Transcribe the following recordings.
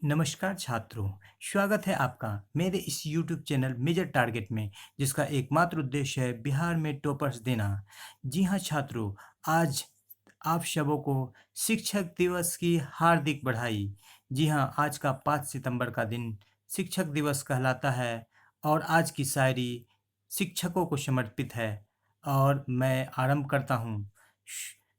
नमस्कार छात्रों, स्वागत है आपका मेरे इस YouTube चैनल मेजर टारगेट में, जिसका एकमात्र उद्देश्य है बिहार में टॉपर्स देना। जी हाँ छात्रों, आज आप सबों को शिक्षक दिवस की हार्दिक बधाई। जी हाँ, आज का 5 सितंबर का दिन शिक्षक दिवस कहलाता है और आज की शायरी शिक्षकों को समर्पित है और मैं आरंभ करता हूँ।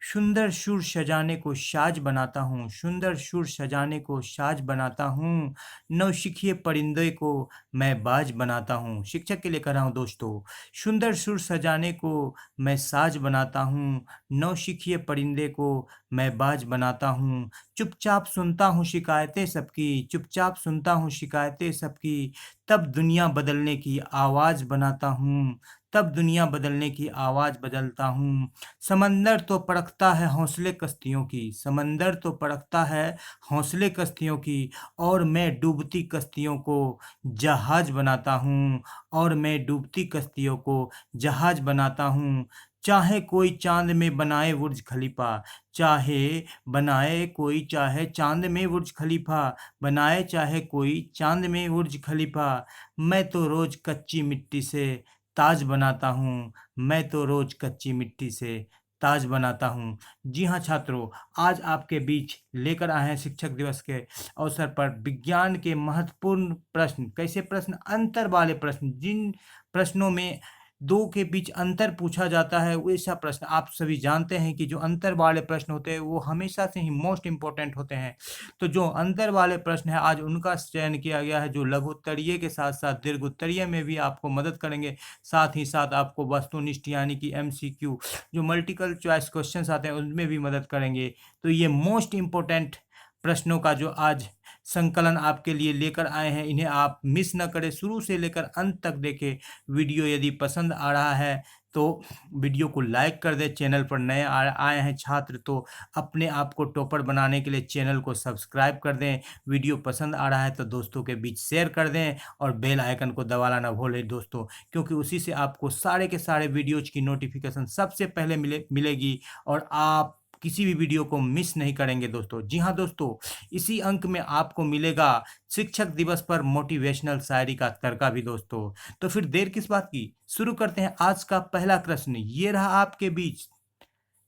सुंदर सुर सजाने को साज बनाता हूँ, सुंदर सुर सजाने को साज बनाता हूँ, नौसिखिए परिंदे को मैं बाज बनाता हूँ। शिक्षक के लिए कह रहा हूँ दोस्तों, सुंदर सुर सजाने को मैं साज बनाता हूँ, नौसिखिए परिंदे को मैं बाज बनाता हूँ। चुपचाप सुनता हूँ शिकायतें सबकी, चुपचाप सुनता हूँ शिकायतें सबकी, तब दुनिया बदलने की आवाज़ बनाता हूँ, तब दुनिया बदलने की आवाज़ बदलता हूँ। समंदर तो परखता है हौसले कश्तियों की, समंदर तो परखता है हौसले कश्तियों की, और मैं डूबती कश्तियों को जहाज बनाता हूँ, और मैं डूबती कश्तियों को जहाज बनाता हूँ। चाहे कोई चांद में बनाए बुर्ज खलीफा, चाहे बनाए कोई चाहे चांद में बुर्ज खलीफा, बनाए चाहे कोई चांद में बुर्ज खलीफा, मैं तो रोज कच्ची मिट्टी से ताज बनाता हूँ, मैं तो रोज कच्ची मिट्टी से ताज बनाता हूँ। जी हाँ छात्रों, आज आपके बीच लेकर आए हैं शिक्षक दिवस के अवसर पर विज्ञान के महत्वपूर्ण प्रश्न। कैसे प्रश्न? अंतर वाले प्रश्न, जिन प्रश्नों में दो के बीच अंतर पूछा जाता है, वैसा प्रश्न। आप सभी जानते हैं कि जो अंतर वाले प्रश्न होते हैं वो हमेशा से ही मोस्ट इम्पोर्टेंट होते हैं। तो जो अंतर वाले प्रश्न है आज उनका चयन किया गया है, जो लघु उत्तरीय के साथ साथ दीर्घ उत्तरीय में भी आपको मदद करेंगे। साथ ही साथ आपको वस्तुनिष्ठ यानी कि MCQ, जो मल्टीपल चॉइस क्वेश्चंस आते हैं उनमें भी मदद करेंगे। तो ये मोस्ट इम्पोर्टेंट प्रश्नों का जो आज संकलन आपके लिए लेकर आए हैं, इन्हें आप मिस न करें, शुरू से लेकर अंत तक देखें। वीडियो यदि पसंद आ रहा है तो वीडियो को लाइक कर दें। चैनल पर नए आए हैं छात्र तो अपने आप को टॉपर बनाने के लिए चैनल को सब्सक्राइब कर दें। वीडियो पसंद आ रहा है तो दोस्तों के बीच शेयर कर दें और बेल आइकन को दबाना ना भूलें दोस्तों, क्योंकि उसी से आपको सारे के सारे वीडियोज की नोटिफिकेशन सबसे पहले मिलेगी और आप किसी भी वीडियो को मिस नहीं करेंगे दोस्तों। जी हाँ दोस्तों, इसी अंक में आपको मिलेगा शिक्षक दिवस पर मोटिवेशनल शायरी का तर्का भी दोस्तों। तो फिर देर किस बात की, शुरू करते हैं आज का पहला प्रश्न। ये रहा आपके बीच।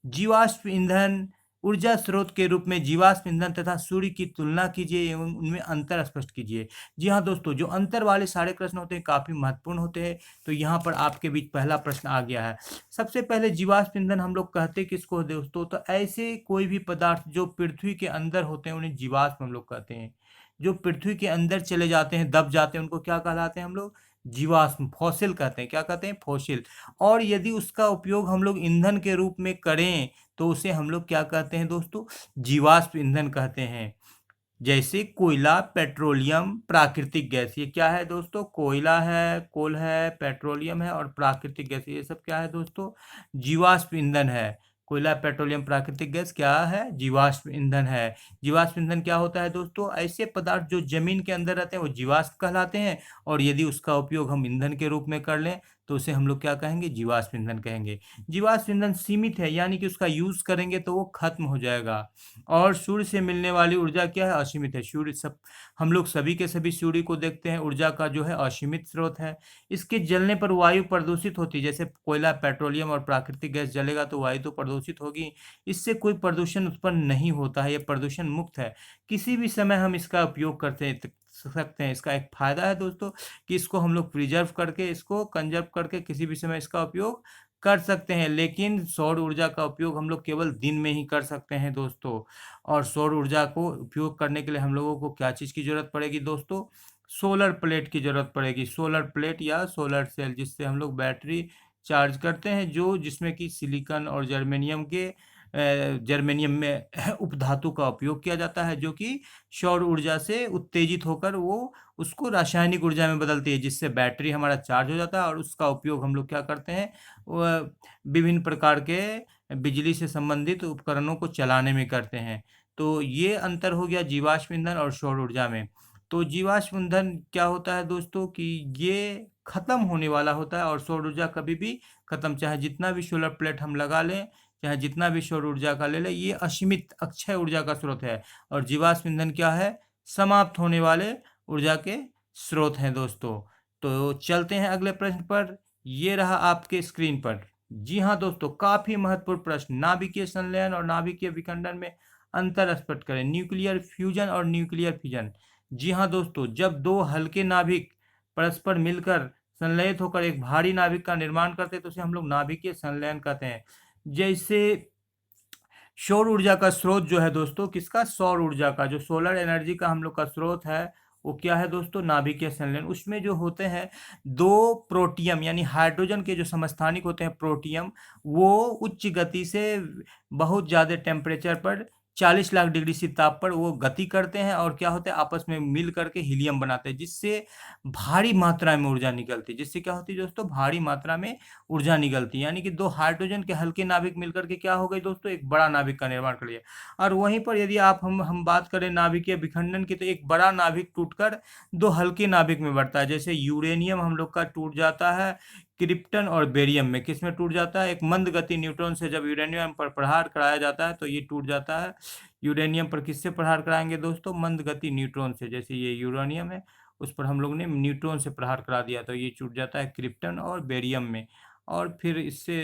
जीवाश्म ईंधन ऊर्जा स्रोत के रूप में जीवाश्म ईंधन तथा सूर्य की तुलना कीजिए एवं उनमें अंतर स्पष्ट कीजिए। जी हाँ दोस्तों, जो अंतर वाले सारे प्रश्न होते हैं काफी महत्वपूर्ण होते हैं। तो यहाँ पर आपके बीच पहला प्रश्न आ गया है। सबसे पहले जीवाश्म ईंधन हम लोग कहते किसको हैं दोस्तों? तो ऐसे कोई भी पदार्थ जो पृथ्वी के अंदर होते हैं उन्हें जीवाश्म हम लोग कहते हैं। जो पृथ्वी के अंदर चले जाते हैं, दब जाते हैं, उनको क्या कहलाते हैं हम लोग? जीवाश्म, फॉसिल कहते हैं। क्या कहते हैं? फॉसिल। और यदि उसका उपयोग हम लोग ईंधन के रूप में करें तो उसे हम लोग क्या कहते हैं दोस्तों? जीवाश्म ईंधन कहते हैं। जैसे कोयला, पेट्रोलियम, प्राकृतिक गैस। ये क्या है दोस्तों? कोयला है, कोल है, पेट्रोलियम है और प्राकृतिक गैस। ये सब क्या है दोस्तों? जीवाश्म ईंधन है। कोयला, पेट्रोलियम, प्राकृतिक गैस क्या है? जीवाश्म ईंधन है। जीवाश्म ईंधन क्या होता है दोस्तों? ऐसे पदार्थ जो जमीन के अंदर रहते हैं वो जीवाश्म कहलाते हैं, और यदि उसका उपयोग हम ईंधन के रूप में कर लें तो उसे हम लोग क्या कहेंगे? जीवाश्म ईंधन कहेंगे। जीवाश्म ईंधन सीमित है, यानी कि उसका यूज करेंगे तो वो खत्म हो जाएगा। और सूर्य से मिलने वाली ऊर्जा क्या है? असीमित है। सूर्य सब, हम लोग सभी के सभी सूर्य को देखते हैं, ऊर्जा का जो है असीमित स्रोत है। इसके जलने पर वायु प्रदूषित होती है। जैसे कोयला, पेट्रोलियम और प्राकृतिक गैस जलेगा तो वायु तो प्रदूषित होगी, इससे कोई प्रदूषण उत्पन्न नहीं होता है, यह प्रदूषण मुक्त है। किसी भी समय हम इसका उपयोग करते सकते हैं। इसका एक फायदा है दोस्तों कि इसको हम लोग प्रिजर्व करके, इसको कंजर्व करके किसी भी समय इसका उपयोग कर सकते हैं। लेकिन सौर ऊर्जा का उपयोग हम लोग केवल दिन में ही कर सकते हैं दोस्तों। और सौर ऊर्जा को उपयोग करने के लिए हम लोगों को क्या चीज़ की ज़रूरत पड़ेगी दोस्तों? सोलर प्लेट की ज़रूरत पड़ेगी। सोलर प्लेट या सोलर सेल, जिससे हम लोग बैटरी चार्ज करते हैं, जो जिसमें कि सिलिकॉन और जर्मेनियम में उपधातु का उपयोग किया जाता है, जो कि सौर ऊर्जा से उत्तेजित होकर वो उसको रासायनिक ऊर्जा में बदलती है, जिससे बैटरी हमारा चार्ज हो जाता है और उसका उपयोग हम लोग क्या करते हैं? वह विभिन्न प्रकार के बिजली से संबंधित उपकरणों को चलाने में करते हैं। तो ये अंतर हो गया जीवाश्म ईंधन और सौर ऊर्जा में। तो जीवाश्म ईंधन क्या होता है दोस्तों कि ये खत्म होने वाला होता है, और सौर ऊर्जा कभी भी खत्म, चाहे जितना भी सोलर प्लेट हम लगा लें, चाहे जितना भी सौर ऊर्जा का ले लें, ये असीमित अक्षय ऊर्जा का स्रोत है। और जीवाश्म ईंधन क्या है? समाप्त होने वाले ऊर्जा के स्रोत हैं दोस्तों। तो चलते हैं अगले प्रश्न पर। ये रहा आपके स्क्रीन पर। जी हाँ दोस्तों, काफी महत्वपूर्ण प्रश्न। नाभिकीय संलयन और नाभिकीय विखंडन में अंतर स्पष्ट करें। न्यूक्लियर फ्यूजन और न्यूक्लियर फिजन। जी हाँ दोस्तों, जब दो हल्के नाभिक परस्पर मिलकर संलयित होकर एक भारी नाभिक का निर्माण करते हैं तो उसे हम लोग नाभिकीय संलयन कहते हैं। जैसे सौर ऊर्जा का स्रोत जो है दोस्तों, किसका? सौर ऊर्जा का, जो सोलर एनर्जी का हम लोग का स्रोत है, वो क्या है दोस्तों? नाभिकीय संलयन। उसमें जो होते हैं दो प्रोटियम यानी हाइड्रोजन के जो समस्थानिक होते हैं प्रोटियम, वो उच्च गति से बहुत ज़्यादा टेम्परेचर पर 40 लाख डिग्री सी ताप पर वो गति करते हैं और क्या होते हैं, आपस में मिल करके हीलियम बनाते हैं, जिससे भारी मात्रा में ऊर्जा निकलती है। जिससे क्या होती है दोस्तों? भारी मात्रा में ऊर्जा निकलती है। यानी कि दो हाइड्रोजन के हल्के नाभिक मिलकर के क्या हो गई दोस्तों? एक बड़ा नाभिक का निर्माण कर लिया। और वहीं पर यदि आप हम बात करें नाभिकीय विखंडन की, तो एक बड़ा नाभिक टूटकर दो हल्के नाभिक में बढ़ता है। जैसे यूरेनियम हम लोग का टूट जाता है क्रिप्टन और बेरियम में। किस में टूट जाता है? एक मंद गति न्यूट्रॉन से जब यूरेनियम पर प्रहार कराया जाता है तो ये टूट जाता है। यूरेनियम पर किससे प्रहार कराएंगे दोस्तों? मंद गति न्यूट्रॉन से। जैसे ये यूरेनियम है, उस पर हम लोग ने न्यूट्रॉन से प्रहार करा दिया तो ये टूट जाता है क्रिप्टन और बेरियम में। और फिर इससे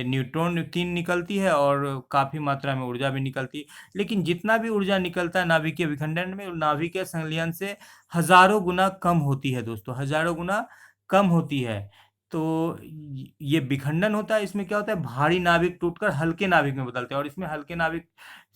न्यूट्रॉन 3 निकलती है और काफ़ी मात्रा में ऊर्जा भी निकलती है। लेकिन जितना भी ऊर्जा निकलता है नाभिकीय विखंडन में, नाभिकीय संलयन से हज़ारों गुना कम होती है दोस्तों, हज़ारों गुना कम होती है। तो ये विखंडन होता है, इसमें क्या होता है? भारी नाभिक टूटकर हल्के नाभिक में बदलते हैं और इसमें हल्के नाभिक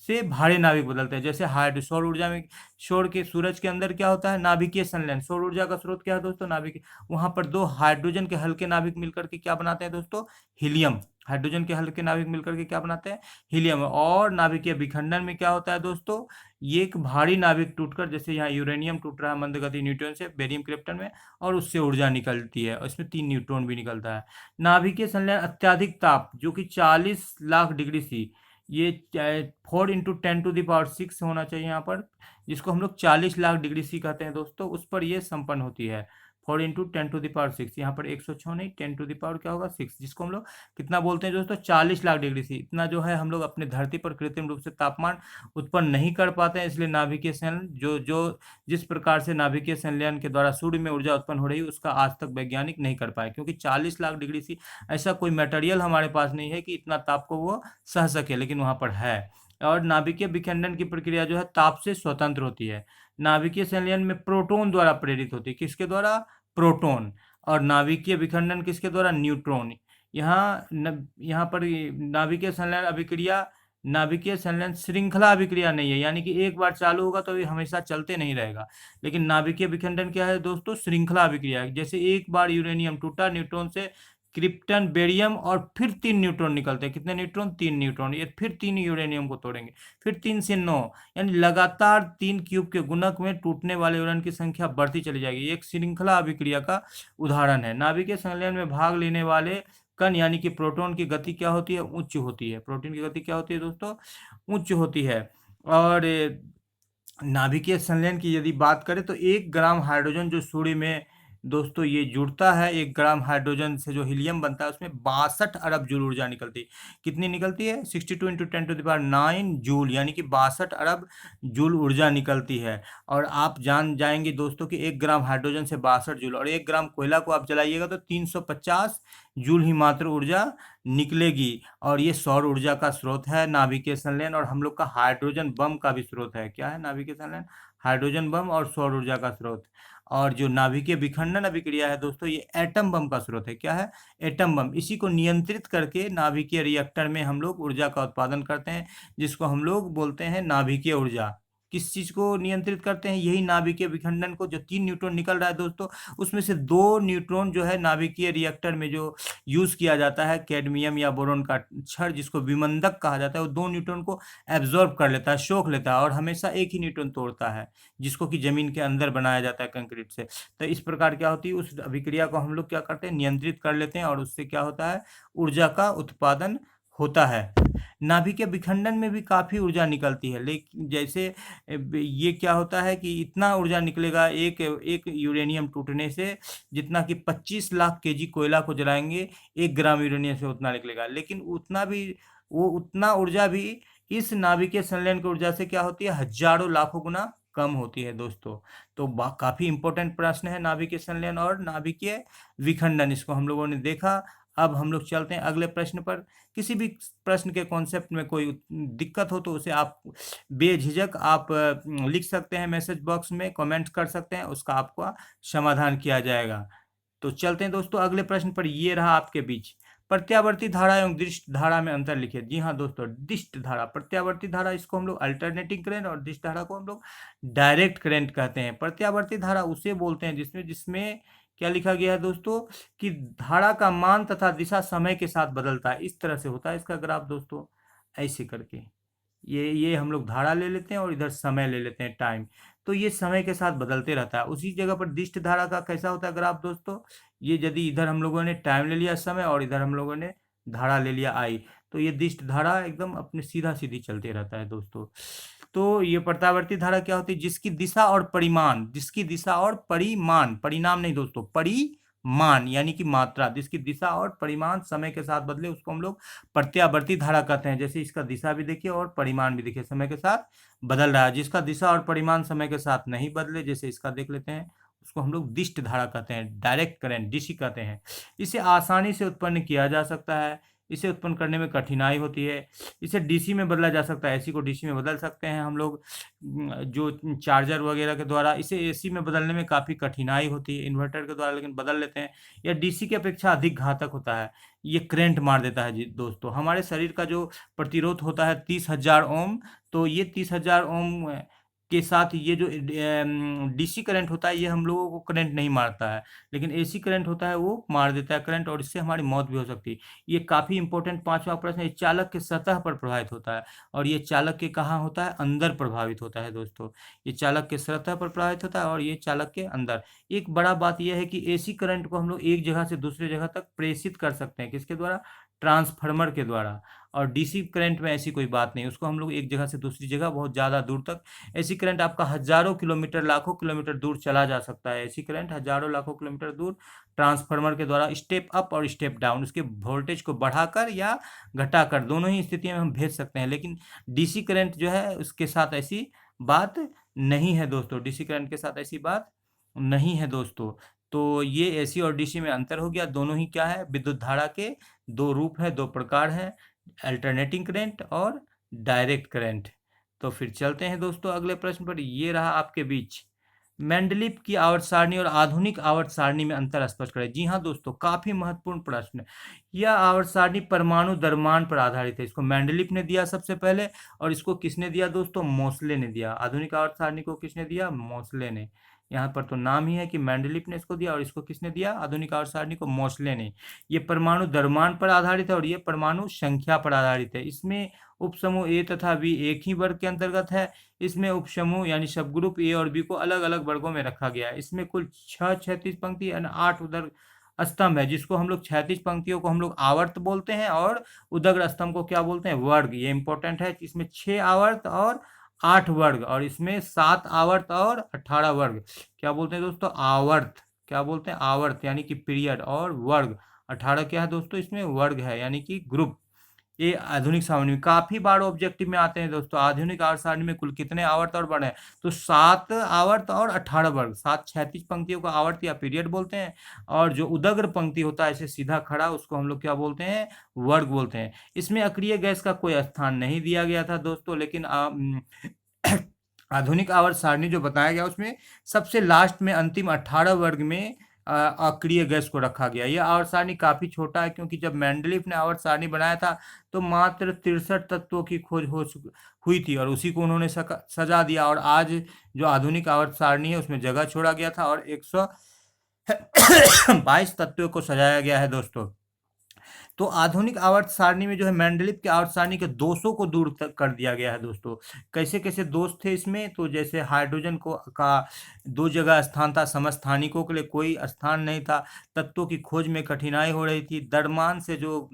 से भारी नाभिक बदलते हैं। जैसे सौर ऊर्जा में, सूरज के अंदर क्या होता है? नाभिकीय संलयन। सौर ऊर्जा का स्रोत क्या है दोस्तों? नाभिकीय। वहां पर दो हाइड्रोजन के हल्के नाभिक मिलकर के क्या बनाते हैं दोस्तों? हीलियम। हाइड्रोजन के हल्के नाभिक मिलकर के क्या बनाते हैं? हीलियम। और नाभिकीय विखंडन में क्या होता है दोस्तों? ये एक भारी नाभिक टूटकर, जैसे यहाँ यूरेनियम टूट रहा है मंदगति न्यूट्रॉन से बेरियम क्रिप्टन में, और उससे ऊर्जा निकलती है और इसमें 3 न्यूट्रॉन भी निकलता है। नाभिकीय संलयन अत्यधिक ताप, जो कि 40 लाख डिग्री सी, ये 4 × 10⁻⁶ होना चाहिए यहाँ पर, जिसको हम लोग 40 लाख डिग्री सी कहते हैं दोस्तों, उस पर ये संपन्न होती है। 4 × 10⁻⁶, यहाँ पर 106 नहीं, 10 क्या होगा? 6, जिसको हम लोग कितना बोलते हैं दोस्तों? 40 लाख डिग्री सी। इतना जो है हम लोग अपने धरती पर कृत्रिम रूप से तापमान उत्पन्न नहीं कर पाते हैं, इसलिए नाभिकीय संलयन जो जो जिस प्रकार से नाभिकीय संलयन के द्वारा सूर्य में ऊर्जा उत्पन्न हो रही है, उसका आज तक वैज्ञानिक नहीं कर पाए, क्योंकि 40 लाख डिग्री सी ऐसा कोई मटेरियल हमारे पास नहीं है कि इतना ताप को वो सह सके, लेकिन वहाँ पर है। और नाभिकीय विखंडन की प्रक्रिया जो है ताप से स्वतंत्र होती है। नाभिकीय संलयन में प्रोटॉन द्वारा प्रेरित होती है। किसके द्वारा? प्रोटॉन। और नाभिकीय विखंडन किसके द्वारा? न्यूट्रॉन। यहाँ पर नाभिकीय संलयन अभिक्रिया, नाभिकीय संलयन श्रृंखला अभिक्रिया नहीं है, यानी कि एक बार चालू होगा तो ये हमेशा चलते नहीं रहेगा। लेकिन नाभिकीय विखंडन क्या है दोस्तों? श्रृंखला अभिक्रिया है। जैसे एक बार यूरेनियम टूटा न्यूट्रॉन से, क्रिप्टन बेरियम, और फिर 3 न्यूट्रॉन निकलते हैं। कितने न्यूट्रॉन? 3 न्यूट्रॉन। ये फिर 3 यूरेनियम को तोड़ेंगे, फिर 3 से 9, यानी लगातार 3 क्यूब के गुणक में टूटने वाले यूरेनियम की संख्या बढ़ती चली जाएगी। एक श्रृंखला अभिक्रिया का उदाहरण है। नाभिकीय संलयन में भाग लेने वाले कण यानी कि प्रोटॉन की गति क्या होती है? उच्च होती है। प्रोटॉन की गति क्या होती है दोस्तों? उच्च होती है। और नाभिकीय संलयन की यदि बात करें तो 1 ग्राम हाइड्रोजन जो सूर्य में दोस्तों ये जुड़ता है, 1 ग्राम हाइड्रोजन से जो हीलियम बनता है, उसमें 62 अरब जूल ऊर्जा निकलती है। कितनी निकलती है? 62 × 10⁹ जूल, यानी कि 62 अरब जूल ऊर्जा निकलती है। और आप जान जाएंगे दोस्तों कि 1 ग्राम हाइड्रोजन से 62 जूल, और 1 ग्राम कोयला को आप जलाइएगा तो 350 जूल ही मात्र ऊर्जा निकलेगी। और ये सौर ऊर्जा का स्रोत है नाभिकीय संलयन, और हम लोग का हाइड्रोजन बम का भी स्रोत है। क्या है नाभिकीय संलयन? हाइड्रोजन बम और सौर ऊर्जा का स्रोत। और जो नाभिकीय विखंडन अभिक्रिया है दोस्तों, ये एटम बम का स्रोत है। क्या है? Atom bomb. इसी को नियंत्रित करके नाभिकीय रिएक्टर में हम लोग ऊर्जा का उत्पादन करते हैं, जिसको हम लोग बोलते हैं नाभिकीय ऊर्जा। किस चीज को नियंत्रित करते हैं? यही नाभिकीय विखंडन को। जो 3 न्यूट्रॉन निकल रहा है दोस्तों, उसमें से 2 न्यूट्रॉन जो है नाभिकीय रिएक्टर में जो यूज किया जाता है, कैडमियम या बोरोन का छड़, जिसको विमंदक कहा जाता है, वो 2 न्यूट्रॉन को एब्जॉर्ब कर लेता है, सोख लेता है, और हमेशा एक ही न्यूट्रॉन तोड़ता है, जिसको कि जमीन के अंदर बनाया जाता है कंक्रीट से। तो इस प्रकार क्या होती है, उस अभिक्रिया को हम लोग क्या करते हैं? नियंत्रित कर लेते हैं, और उससे क्या होता है? ऊर्जा का उत्पादन होता है। नाभिकीय विखंडन में भी काफ़ी ऊर्जा निकलती है, लेकिन जैसे ये क्या होता है कि इतना ऊर्जा निकलेगा एक एक यूरेनियम टूटने से, जितना कि 25 लाख केजी कोयला को जलाएंगे 1 ग्राम यूरेनियम से उतना निकलेगा। लेकिन उतना ऊर्जा भी इस नाभिकीय संलयन की ऊर्जा से क्या होती है, हजारों लाखों गुना कम होती है दोस्तों। तो काफी इंपॉर्टेंट प्रश्न है नाभिकीय संलयन और नाभिकीय विखंडन, इसको हम लोगों ने देखा। अब हम लोग चलते हैं अगले प्रश्न पर। किसी भी प्रश्न के कॉन्सेप्ट में कोई दिक्कत हो तो उसे आप बेझिझक आप लिख सकते हैं, मैसेज बॉक्स में कमेंट कर सकते हैं, उसका आपका समाधान किया जाएगा। तो चलते हैं दोस्तों अगले प्रश्न पर। ये रहा आपके बीच, प्रत्यावर्ती धारा एवं दिष्ट धारा में अंतर लिखिए। जी हाँ दोस्तों, दिष्ट धारा, प्रत्यावर्ती धारा इसको हम लोग अल्टरनेटिंग करंट और दिष्ट धारा को हम लोग डायरेक्ट करंट कहते हैं। प्रत्यावर्ती धारा उसे बोलते हैं जिसमें जिसमें क्या लिखा गया है दोस्तों, कि धारा का मान तथा दिशा समय के साथ बदलता है। इस तरह से होता है इसका ग्राफ दोस्तों, ऐसे करके ये हम लोग धारा ले लेते हैं और इधर समय ले लेते हैं, टाइम। तो ये समय के साथ बदलते रहता है। उसी जगह पर दिष्ट धारा का कैसा होता है ग्राफ दोस्तों, ये यदि इधर हम लोगों ने टाइम ले लिया समय और इधर हम लोगों ने धारा ले लिया आई, तो ये दिष्ट धारा एकदम अपने सीधा सीधी चलते रहता है दोस्तों। तो ये प्रत्यावर्ती धारा क्या होती है, जिसकी दिशा और परिमाण, जिसकी दिशा और परिमाण, परिणाम नहीं दोस्तों, परिमाण यानी कि मात्रा, जिसकी दिशा और परिमाण समय के साथ बदले उसको हम लोग प्रत्यावर्ती धारा कहते हैं। जैसे इसका दिशा भी देखिए और परिमाण भी देखिए, समय के साथ बदल रहा है। जिसका दिशा और परिमाण समय के साथ नहीं बदले, जैसे इसका देख लेते हैं, उसको हम लोग दिष्ट धारा कहते हैं, डायरेक्ट करंट डीसी कहते हैं। इसे आसानी से उत्पन्न किया जा सकता है, इसे उत्पन्न करने में कठिनाई होती है। इसे डीसी में बदला जा सकता है, एसी को डीसी में बदल सकते हैं हम लोग जो चार्जर वगैरह के द्वारा। इसे एसी में बदलने में काफ़ी कठिनाई होती है इन्वर्टर के द्वारा, लेकिन बदल लेते हैं। यह डीसी की अपेक्षा अधिक घातक होता है, ये करंट मार देता है जी दोस्तों। हमारे शरीर का जो प्रतिरोध होता है 30,000 ओम, तो ये 30,000 ओम के साथ ये जो डीसी करंट होता है ये हम लोगों को करंट नहीं मारता है, लेकिन एसी करंट होता है वो मार देता है करंट, और इससे हमारी मौत भी हो सकती है। ये काफ़ी इंपॉर्टेंट पांचवा प्रश्न है। चालक के सतह पर प्रभावित होता है, और ये चालक के कहाँ होता है, अंदर प्रभावित होता है दोस्तों। ये चालक के सतह पर प्रभावित होता है और ये चालक के अंदर। एक बड़ा बात यह है कि एसी करंट को हम लोग एक जगह से दूसरी जगह तक प्रेषित कर सकते हैं, किसके द्वारा, ट्रांसफार्मर के द्वारा। और डीसी करंट में ऐसी कोई बात नहीं, उसको हम लोग एक जगह से दूसरी जगह बहुत ज़्यादा दूर तक, एसी करंट आपका हजारों किलोमीटर लाखों किलोमीटर दूर चला जा सकता है। एसी करंट हजारों लाखों किलोमीटर दूर ट्रांसफार्मर के द्वारा स्टेप अप और स्टेप डाउन, उसके वोल्टेज को बढ़ाकर या घटाकर, दोनों ही स्थितियों में हम भेज सकते हैं। लेकिन डीसी करंट जो है उसके साथ ऐसी बात नहीं है दोस्तों, डीसी करंट के साथ ऐसी बात नहीं है दोस्तों। तो ये एसी और डीसी में अंतर हो गया। दोनों ही क्या है, विद्युत धारा के दो रूप है, दो प्रकार है, अल्टरनेटिंग करंट और डायरेक्ट करंट। तो फिर चलते हैं दोस्तों अगले प्रश्न पर। ये रहा आपके बीच, मेंडलीव की आवर्त सारणी और आधुनिक आवर्त सारणी में अंतर स्पष्ट करें। जी हाँ दोस्तों, काफी महत्वपूर्ण प्रश्न। यह आवर्त सारणी परमाणु द्रव्यमान पर आधारित है। इसको मेंडलीव ने दिया सबसे पहले, और इसको किसने दिया दोस्तों, मोसले ने दिया। आधुनिक आवर्त सारणी को किसने दिया, मोसले ने। यहाँ पर तो नाम ही है कि मेंडलीव ने इसको दिया, और इसको किसने दिया, आधुनिक आवर्त सारणी को मोसले ने। ये परमाणु द्रव्यमान पर आधारित है और ये परमाणु संख्या पर आधारित है। इसमें उपसमूह ए तथा बी एक ही वर्ग के अंतर्गत है। इसमें उपसमूह यानी सब ग्रुप ए और बी को अलग अलग वर्गों में रखा गया है। इसमें कुल 6 क्षैतिज पंक्ति और 8 उदर स्तंभ है, जिसको हम लोग क्षैतिज पंक्तियों को हम लोग आवर्त बोलते हैं और उदग्र स्तंभ को क्या बोलते हैं, वर्ग। ये इंपॉर्टेंट है। इसमें 6 आवर्त और 8 वर्ग, और इसमें 7 आवर्त और 18 वर्ग। क्या बोलते हैं दोस्तों, आवर्त। क्या बोलते हैं, आवर्त यानी कि पीरियड, और वर्ग 18 क्या है दोस्तों, इसमें वर्ग है यानी कि ग्रुप। ये आधुनिक सारणी में काफी बार ऑब्जेक्टिव में आते हैं दोस्तों। आधुनिक आवर्त सारणी में कुल कितने आवर्त और वर्ग हैं, तो 7 आवर्त और 18 वर्ग। 7 क्षैतिज पंक्तियों को आवर्त या पीरियड बोलते हैं, और जो उदग्र पंक्ति होता है ऐसे सीधा खड़ा, उसको हम लोग क्या बोलते हैं, वर्ग बोलते हैं। इसमें अक्रिय गैस का कोई स्थान नहीं दिया गया था दोस्तों, लेकिन आधुनिक आवर्त सारणी जो बताया गया उसमें सबसे लास्ट में अंतिम 18 वर्ग में अक्रिय गैस को रखा गया। यह आवर्त सारणी काफी छोटा है, क्योंकि जब मेंडलीव ने आवर्त सारणी बनाया था तो मात्र 63 तत्वों की खोज हुई थी, और उसी को उन्होंने सजा दिया। और आज जो आधुनिक आवर्त सारणी है उसमें जगह छोड़ा गया था और 122 तत्वों को सजाया गया है दोस्तों। तो आधुनिक आवर्त सारणी में जो है मेंडलीव के आवर्त सारणी के दोषों को दूर कर दिया गया है दोस्तों। कैसे कैसे दोष थे इसमें, तो जैसे हाइड्रोजन को का 2 जगह स्थान था, समस्थानिकों के लिए कोई स्थान नहीं था, तत्वों की खोज में कठिनाई हो रही थी, द्रव्यमान से जो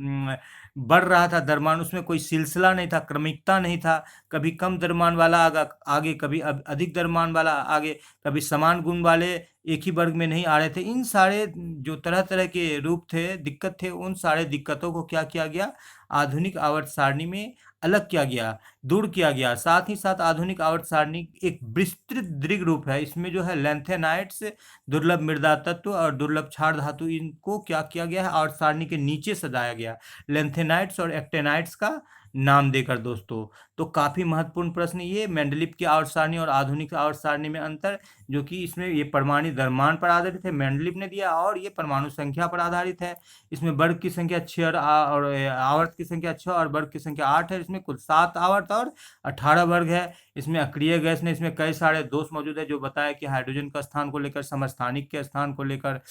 बढ़ रहा था द्रव्यमान, उसमें कोई सिलसिला नहीं था, क्रमिकता नहीं था। कभी कम द्रव्यमान वाला आगे, कभी अधिक द्रव्यमान वाला आगे, कभी समान गुण वाले एक ही वर्ग में नहीं आ रहे थे। इन सारे जो तरह तरह के रूप थे, दिक्कत थे, उन सारे दिक्कतों को क्या किया गया, आधुनिक आवर्त सारणी में अलग किया गया, दूर किया गया। साथ ही साथ आधुनिक आवर्त सारणी एक विस्तृत दीर्घ रूप है। इसमें जो है लैंथेनाइट्स, दुर्लभ मृदा तत्व और दुर्लभ क्षार धातु, इनको क्या किया गया है, आवर्त सारणी के नीचे सजाया गया, लैंथेनाइट्स और एक्टेनाइट्स का नाम देकर दोस्तों। तो काफी महत्वपूर्ण प्रश्न ये, मेंडलीव की आवर्त सारणी और आधुनिक आवर्त सारणी में अंतर, जो कि इसमें ये परमाणु द्रव्यमान पर आधारित है, मेंडलीव ने दिया, और ये परमाणु संख्या पर आधारित है। इसमें वर्ग की संख्या 6 और आवर्त की संख्या 6 और वर्ग की संख्या 8 है। इसमें कुल 7 आवर्त और 18 वर्ग है। इसमें अक्रिय गैस ने इसमें कई सारे दोष मौजूद है, जो बताया कि हाइड्रोजन का स्थान को लेकर, समस्थानिक के स्थान को लेकर,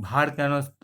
भार के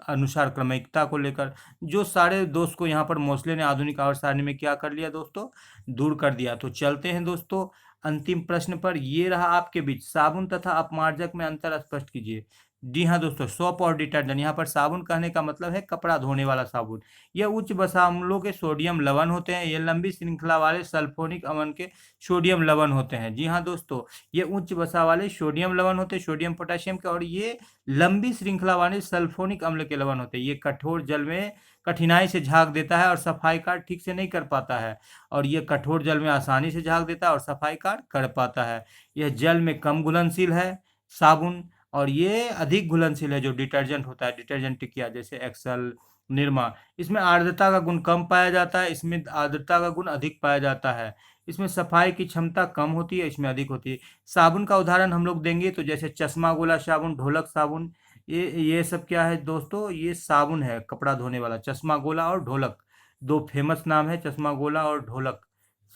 अनुसार क्रमिकता को लेकर, जो सारे दोष को यहाँ पर मोस्ले ने आधुनिक आवर्त सारणी में क्या कर लिया दोस्तों, दूर कर दिया। तो चलते हैं दोस्तों अंतिम प्रश्न पर। ये रहा आपके बीच, साबुन तथा अपमार्जक में अंतर स्पष्ट कीजिए। जी हाँ दोस्तों, सोप और डिटर्जेंट, यहाँ पर साबुन कहने का मतलब है कपड़ा धोने वाला साबुन। यह उच्च वसा अम्लों के सोडियम लवण होते हैं। ये लंबी श्रृंखला वाले सल्फोनिक अम्ल के सोडियम लवण होते हैं। जी हाँ दोस्तों, ये उच्च वसा वाले सोडियम लवण होते हैं, सोडियम पोटेशियम के, और ये लंबी श्रृंखला वाले सल्फोनिक अम्ल के लवण होते हैं। ये कठोर जल में कठिनाई से झाग देता है और सफाई कार्य ठीक से नहीं कर पाता है, और ये कठोर जल में आसानी से झाग देता है और सफाई कार्य कर पाता है। यह जल में कम घुलनशील है साबुन, और ये अधिक घुलनशील है जो डिटर्जेंट होता है, डिटर्जेंट टिकिया जैसे एक्सल, निरमा। इसमें आर्द्रता का गुण कम पाया जाता है, इसमें आर्द्रता का गुण अधिक पाया जाता है। इसमें सफाई की क्षमता कम होती है, इसमें अधिक होती है। साबुन का उदाहरण हम लोग देंगे तो जैसे चश्मा गोला साबुन, ढोलक साबुन, ये सब क्या है दोस्तों, ये साबुन है कपड़ा धोने वाला। चश्मा गोला और ढोलक दो फेमस नाम है, चश्मा गोला और ढोलक।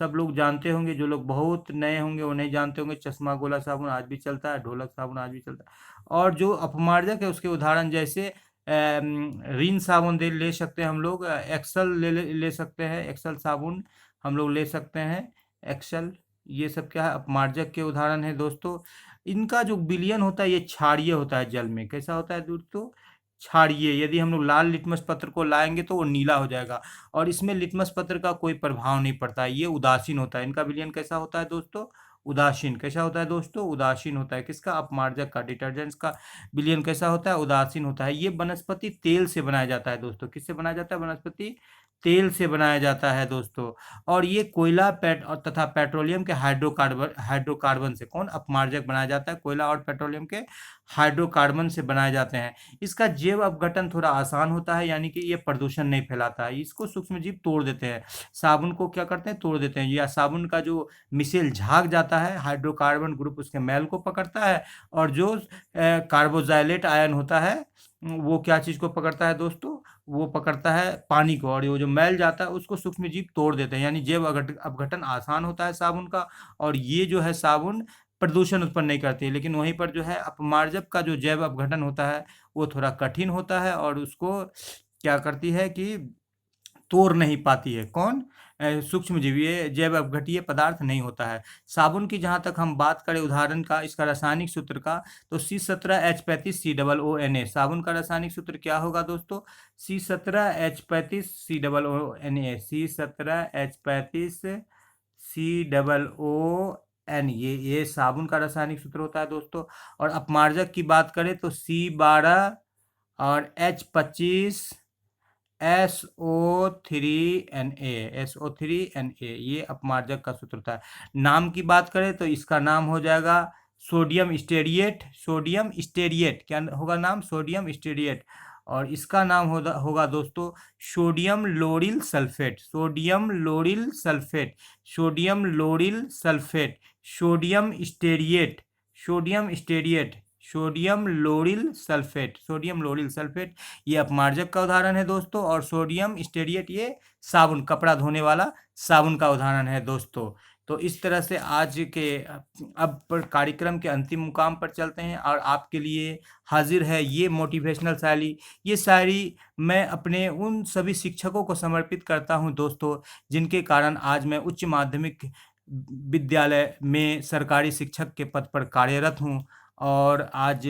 सब लोग जानते होंगे, जो लोग बहुत नए होंगे वो नहीं जानते होंगे। चश्मा गोला साबुन आज भी चलता है, ढोलक साबुन आज भी चलता है। और जो अपमार्जक है उसके उदाहरण जैसे रिन साबुन ले सकते हैं हम लोग, एक्सल ले सकते हैं, एक्सल साबुन हम लोग ले सकते हैं, एक्सल। ये सब क्या है, अपमार्जक के उदाहरण है दोस्तों। इनका जो विलयन होता है ये क्षारीय होता है जल में। कैसा होता है दोस्तों, क्षारीय। यदि हम लोग लाल लिटमस पत्र को लाएंगे तो वो नीला हो जाएगा, और इसमें लिटमस पत्र का कोई प्रभाव नहीं पड़ता है, ये उदासीन होता है। इनका विलयन कैसा होता है दोस्तों, उदासीन। कैसा होता है दोस्तों, उदासीन होता है। किसका, अपमार्जक का, डिटर्जेंट्स का विलयन कैसा होता है, उदासीन होता है। ये वनस्पति तेल से बनाया जाता है दोस्तों। किससे बनाया जाता है, वनस्पति तेल से बनाया जाता है दोस्तों। और ये कोयला और तथा पेट्रोलियम के हाइड्रोकार्बन से, कौन, अपमार्जक बनाया जाता है, कोयला और पेट्रोलियम के हाइड्रोकार्बन से बनाए जाते हैं। इसका जैव अपघटन थोड़ा आसान होता है, यानी कि ये प्रदूषण नहीं फैलाता है। इसको सूक्ष्मजीव तोड़ देते हैं। साबुन को क्या करते हैं, तोड़ देते हैं। या साबुन का जो मिसेल झाग जाता है, हाइड्रोकार्बन ग्रुप उसके मैल को पकड़ता है, और जो कार्बोजाइलेट आयन होता है वो क्या चीज को पकड़ता है दोस्तों, वो पकड़ता है पानी को, और वो जो मैल जाता है उसको सूक्ष्मजीव तोड़ देते हैं। यानी जैव अपघटन आसान होता है साबुन का, और ये जो है साबुन प्रदूषण उत्पन्न नहीं करती है। लेकिन वहीं पर जो है अपमार्जक का जो जैव अपघटन होता है वो थोड़ा कठिन होता है, और उसको क्या करती है कि तोड़ नहीं पाती है। कौन, सूक्ष्मजीव, ये जैव अपघटीय पदार्थ नहीं होता है। साबुन की जहाँ तक हम बात करें उदाहरण का, इसका रासायनिक सूत्र का, तो C17H35COONA। साबुन का रासायनिक सूत्र क्या होगा दोस्तों, C17H35COONA, C17H35COON, ये साबुन का रासायनिक सूत्र होता है दोस्तों। और अपमार्जक की बात करें तो C12 और H25 SO3Na, ये अपमार्जक का सूत्र होता है। नाम की बात करें तो इसका नाम हो जाएगा सोडियम स्टेरिएट। सोडियम स्टेरिएट क्या होगा नाम, सोडियम स्टेरिएट। और इसका नाम होगा दोस्तों sodium lauryl sulphate. Sodium lauryl sulphate, sodium lauryl sulphate, sodium stearate, sodium stearate, sodium lauryl sulphate, sodium lauryl sulphate. ये अपमार्जक का उदाहरण है दोस्तों। और सोडियम स्टेरिएट ये साबुन, कपड़ा धोने वाला साबुन का उदाहरण है दोस्तों। तो इस तरह से आज के अब पर कार्यक्रम के अंतिम मुकाम पर चलते हैं, और आपके लिए हाजिर है ये मोटिवेशनल शायरी। ये शायरी मैं अपने उन सभी शिक्षकों को समर्पित करता हूं दोस्तों, जिनके कारण आज मैं उच्च माध्यमिक विद्यालय में सरकारी शिक्षक के पद पर कार्यरत हूं। और आज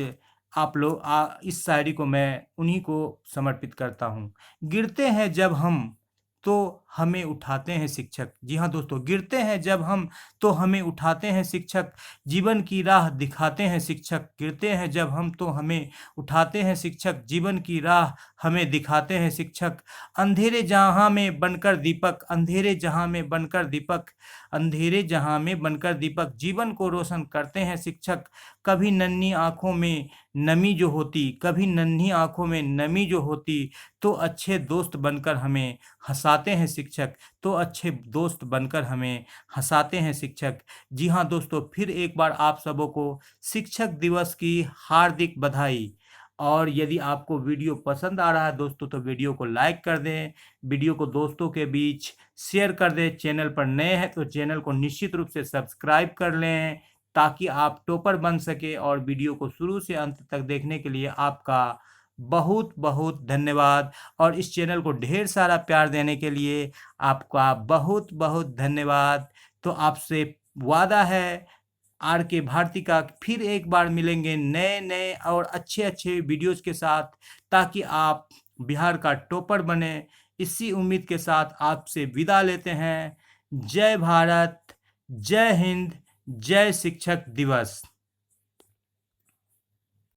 आप लोग इस शायरी को मैं उन्हीं को समर्पित करता हूँ। गिरते हैं जब हम तो हमें उठाते हैं शिक्षक। जी हाँ दोस्तों, गिरते हैं जब हम तो हमें उठाते हैं शिक्षक, जीवन की राह दिखाते हैं शिक्षक। गिरते हैं जब हम तो हमें उठाते हैं शिक्षक, जीवन की राह हमें दिखाते हैं शिक्षक। अंधेरे जहाँ में बनकर दीपक, अंधेरे जहाँ में बनकर दीपक, अंधेरे जहाँ में बनकर दीपक, जीवन को रोशन करते हैं शिक्षक। कभी नन्ही आँखों में नमी जो होती, कभी नन्ही आँखों में नमी जो होती, तो अच्छे दोस्त बनकर हमें हंसाते हैं शिक्षक, तो अच्छे दोस्त बनकर हमें हंसाते हैं शिक्षक। जी हाँ दोस्तों, फिर एक बार आप सबों को शिक्षक दिवस की हार्दिक बधाई। और यदि आपको वीडियो पसंद आ रहा है दोस्तों, तो वीडियो को लाइक कर दें, वीडियो को दोस्तों के बीच शेयर कर दें। चैनल पर नए हैं तो चैनल को निश्चित रूप से सब्सक्राइब कर लें, ताकि आप टॉपर बन सके। और वीडियो को शुरू से अंत तक देखने के लिए आपका बहुत बहुत धन्यवाद। और इस चैनल को ढेर सारा प्यार देने के लिए आपका बहुत बहुत धन्यवाद। तो आपसे वादा है आर के भारती का, फिर एक बार मिलेंगे नए नए और अच्छे अच्छे वीडियोज़ के साथ, ताकि आप बिहार का टॉपर बने। इसी उम्मीद के साथ आपसे विदा लेते हैं। जय भारत, जय हिंद, जय शिक्षक दिवस।